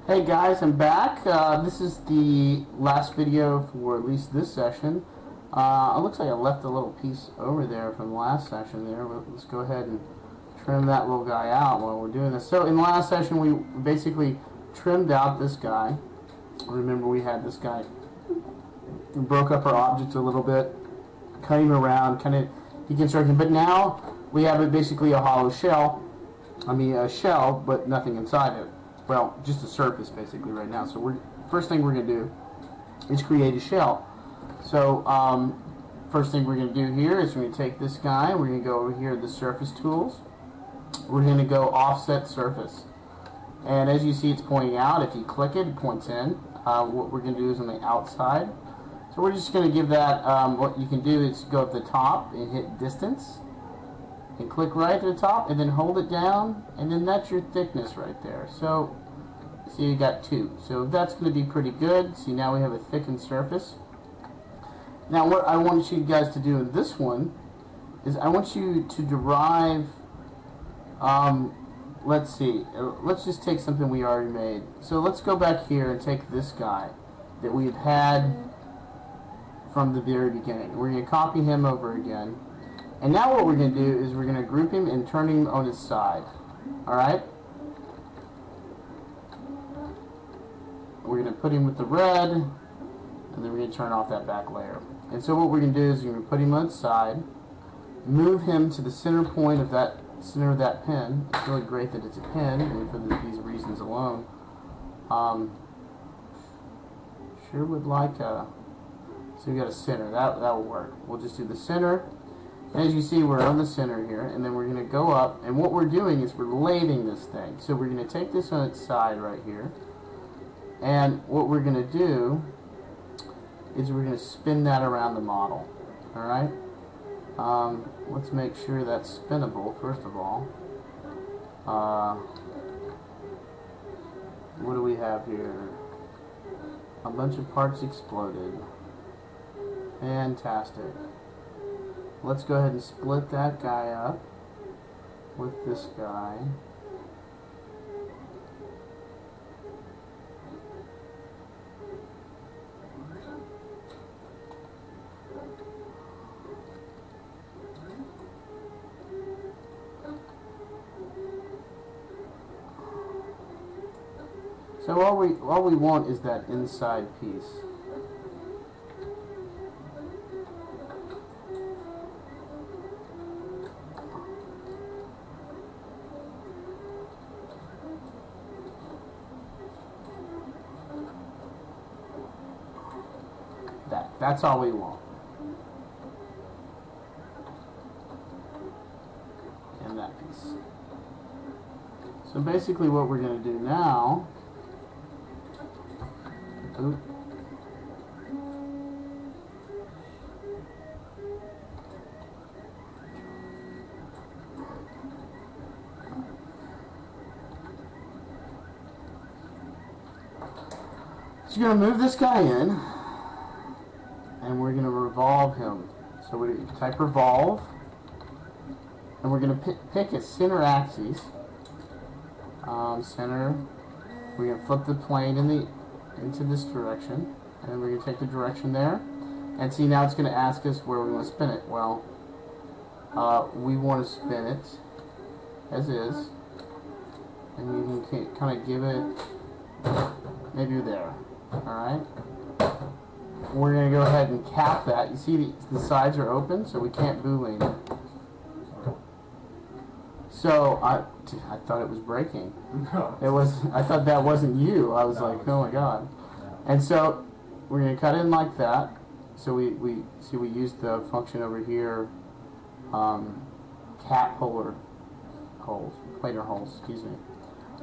Hey guys, I'm back. This is the last video for at least this session. It looks like I left a little piece over there from the last session there. Let's go ahead and trim that little guy out while we're doing this. So in the last session we basically trimmed out this guy. Remember we had this guy. We broke up our object a little bit, cut him around, kind of deconstructed him. But now we have it basically a hollow shell. I mean a shell, but nothing inside it. Well, just a surface basically right now. So first thing we're going to do is create a shell. So first thing we're going to do here is we're going to take this guy, we're going to go over here to the surface tools. We're going to go offset surface. And as you see it's pointing out. If you click it, it points in. What we're going to do is on the outside. So we're just going to give that, what you can do is go at the top and hit distance. And click right to the top and then hold it down, and then that's your thickness right there. So see, you got 2. So that's going to be pretty good. See, now we have a thickened surface. Now what I want you guys to do in this one is I want you to derive, let's see, let's just take something we already made. So let's go back here and take this guy that we've had from the very beginning. We're going to copy him over again. And now what we're going to do is we're going to group him and turn him on his side. Alright? We're going to put him with the red, and then we're going to turn off that back layer. And so what we're going to do is we're going to put him on its side, move him to the center point of that center of that pin. It's really great that it's a pin, and for these reasons alone. Sure would like a... So we got a center. That will work. We'll just do the center. And as you see, we're on the center here, and then we're going to go up, and what we're doing is we're lading this thing. So we're going to take this on its side right here, and what we're going to do is we're going to spin that around the model. Alright? Let's make sure that's spinnable, first of all. What do we have here? A bunch of parts exploded. Fantastic. Let's go ahead and split that guy up with this guy. So all we want is that inside piece. That's all we want. And that piece. So basically what we're going to do now... Oops. So you're going to move this guy in, and we're going to revolve him. So we type revolve, and we're going to pick a center axis. Center. We're going to flip the plane into this direction, and then we're going to take the direction there. And see, now it's going to ask us where we want to spin it. Well, we want to spin it as is, and you can kind of give it maybe there. Alright? We're going to go ahead and cap that. You see the sides are open, so we can't boolean it. So I thought it was breaking. It was. I thought that wasn't you. I was like, oh my god. And so we're going to cut in like that. So we used the function over here, cap planar holes. Excuse me.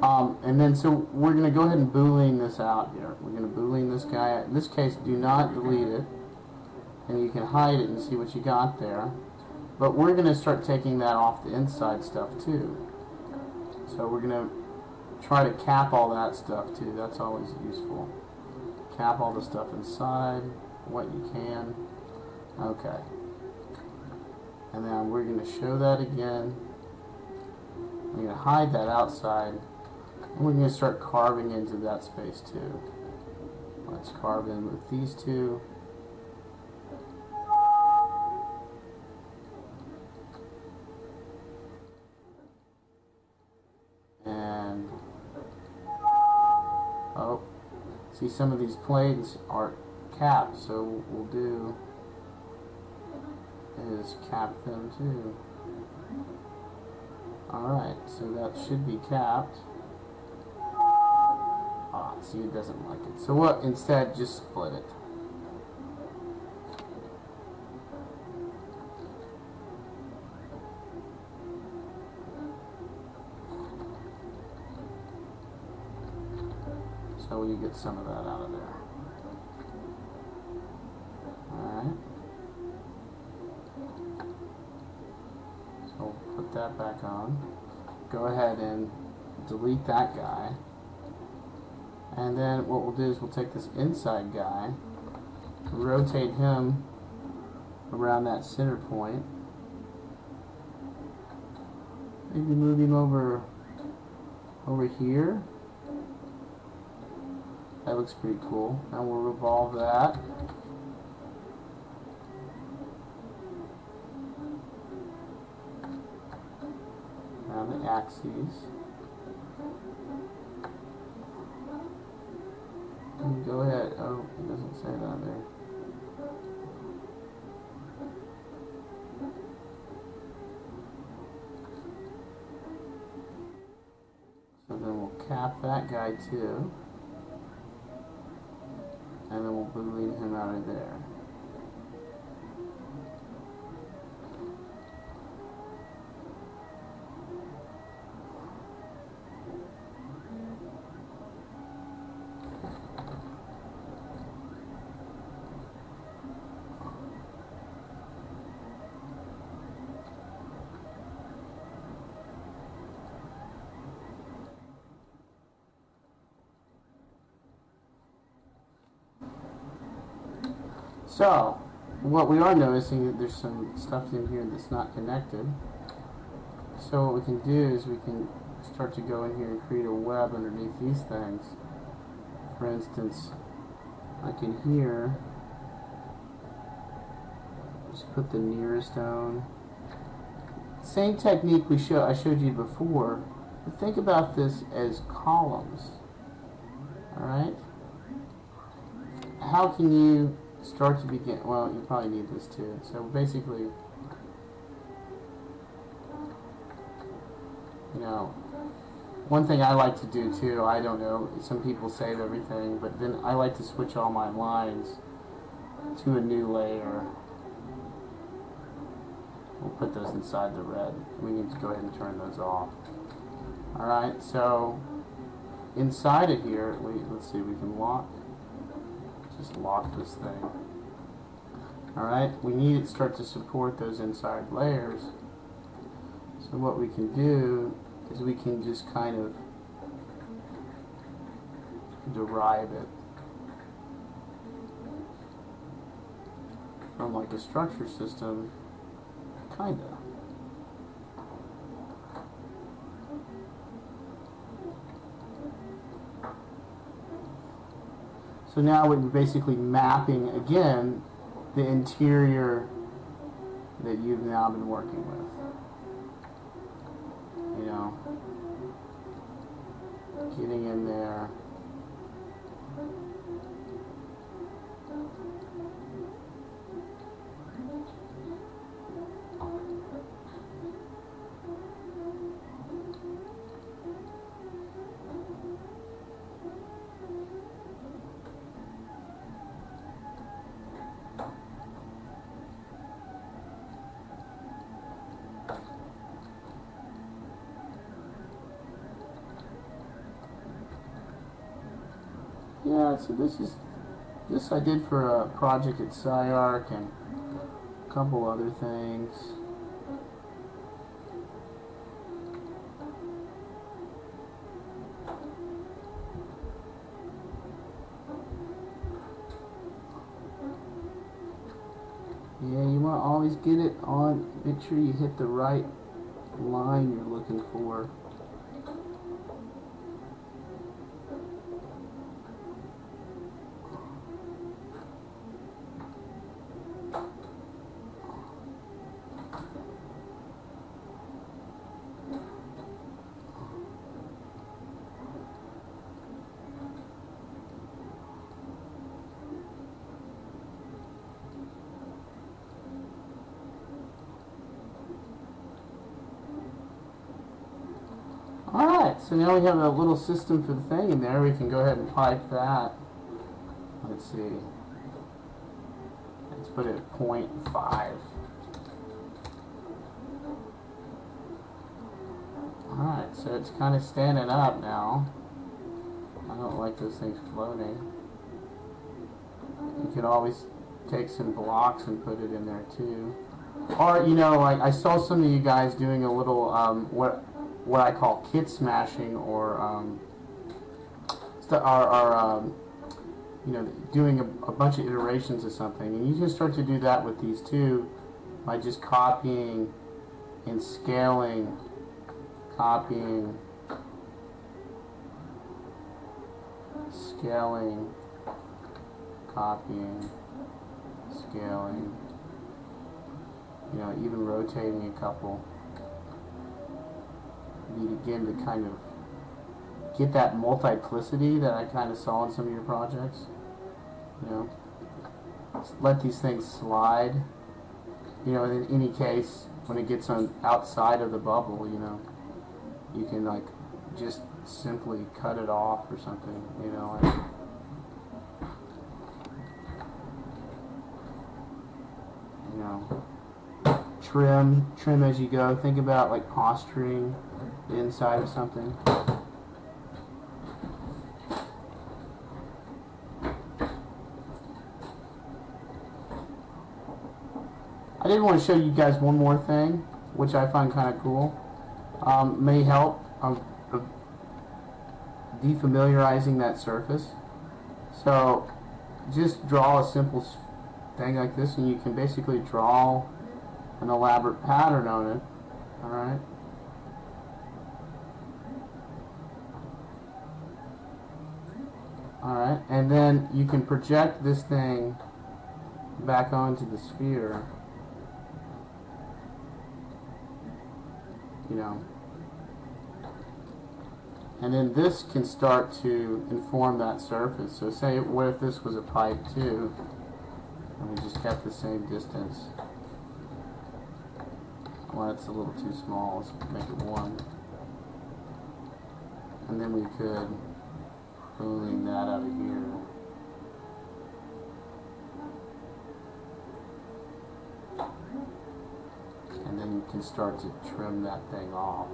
And then so we're going to go ahead and boolean this out here. We're going to boolean this guy out. In this case, do not delete it. And you can hide it and see what you got there. But we're going to start taking that off the inside stuff too. So we're going to try to cap all that stuff too. That's always useful. Cap all the stuff inside, what you can. Okay. And then we're going to show that again. I'm going to hide that outside. And we're going to start carving into that space too. Let's carve in with these two. And oh, see, some of these planes are capped, so what we'll do is cap them too. Alright, so that should be capped. Ah, see, it doesn't like it. So what, instead, just split it. So you get some of that out of there. Alright. So we'll put that back on. Go ahead and delete that guy. And then what we'll do is we'll take this inside guy, rotate him around that center point. Maybe move him over here. That looks pretty cool. Now we'll revolve that. Around the axes. And go ahead. Oh, it doesn't say that there. So then we'll cap that guy too. And then we'll boolean him out of there. So, what we are noticing is there's some stuff in here that's not connected. So what we can do is we can start to go in here and create a web underneath these things. For instance, like in here, just put the nearest down. Same technique I showed you before, but think about this as columns. Alright? How can you start to begin? Well, you probably need this too. So basically, you know, one thing I like to do too, I don't know, some people save everything, but then I like to switch all my lines to a new layer. We'll put those inside the red. We need to go ahead and turn those off. Alright, so inside of here, let's see, we can just lock this thing. Alright, we need it to start to support those inside layers. So what we can do is we can just kind of derive it from like a structure system, kinda. So now we're basically mapping again the interior that you've now been working with. You know, getting in there. Yeah, so this I did for a project at SciArc and a couple other things. Yeah, you want to always get it on, make sure you hit the right line you're looking for. so now we have a little system for the thing in there. We can go ahead and pipe that. Let's see. Let's put it at 0.5. Alright, so it's kind of standing up now. I don't like those things floating. You could always take some blocks and put it in there too. Or, you know, like I saw some of you guys doing a little, what I call kit smashing, or you know, doing a bunch of iterations of something. And you can start to do that with these too, by just copying and scaling, copying, scaling, copying, scaling, you know, even rotating a couple. You need again to kind of get that multiplicity that I kind of saw in some of your projects. You know, just let these things slide. You know, in any case, when it gets on outside of the bubble, you know, you can like just simply cut it off or something. You know, like, you know, trim as you go. Think about like posturing the inside of something. I did want to show you guys one more thing, which I find kind of cool. May help defamiliarizing that surface. So just draw a simple thing like this, and you can basically draw an elaborate pattern on it. Alright? Alright, and then you can project this thing back onto the sphere. You know. And then this can start to inform that surface. So say, what if this was a pipe too, and we just kept the same distance? Well, it's a little too small. Let's make it 1. And then we could pulling that out of here. And then you can start to trim that thing off.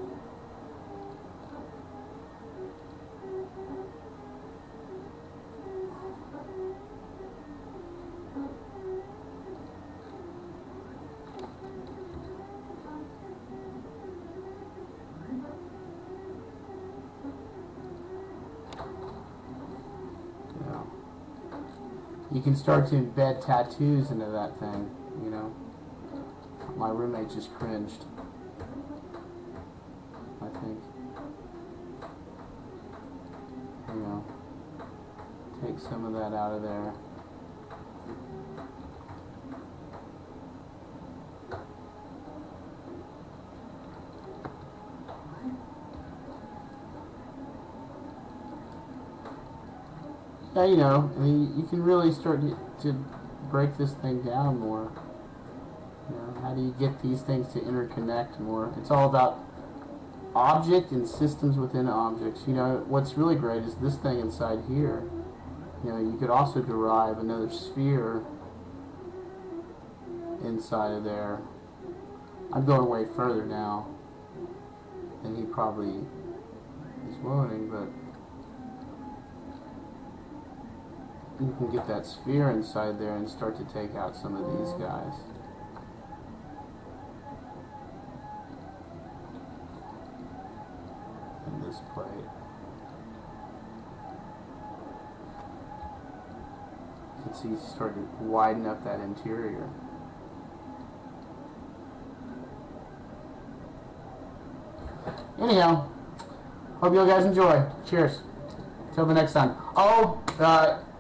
You can start to embed tattoos into that thing, you know. My roommate just cringed, I think. You know, take some of that out of there. Yeah, you know, I mean, you can really start to break this thing down more. You know, how do you get these things to interconnect more? It's all about object and systems within objects. You know, what's really great is this thing inside here. You know, you could also derive another sphere inside of there. I'm going way further now than he probably is willing, but you can get that sphere inside there and start to take out some of these guys. And this plate. You can see he's starting to widen up that interior. Anyhow, hope you guys enjoy. Cheers. Till the next time. Oh,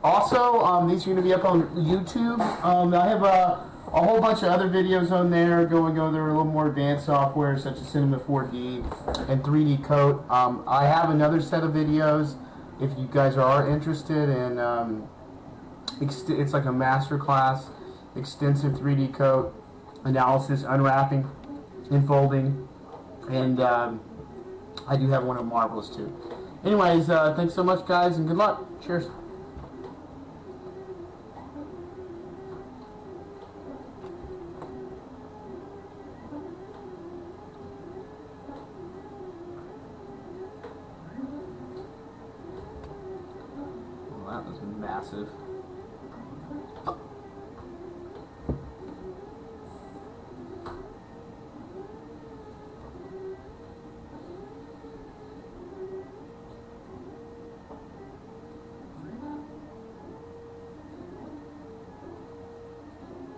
also, these are going to be up on YouTube. I have a whole bunch of other videos on there going over a little more advanced software such as Cinema 4D and 3D Coat. I have another set of videos if you guys are interested in. It's like a master class, extensive 3D Coat analysis, unwrapping, unfolding, and I do have one of marbles too. Anyways, thanks so much, guys, and good luck. Cheers. Well, that was massive.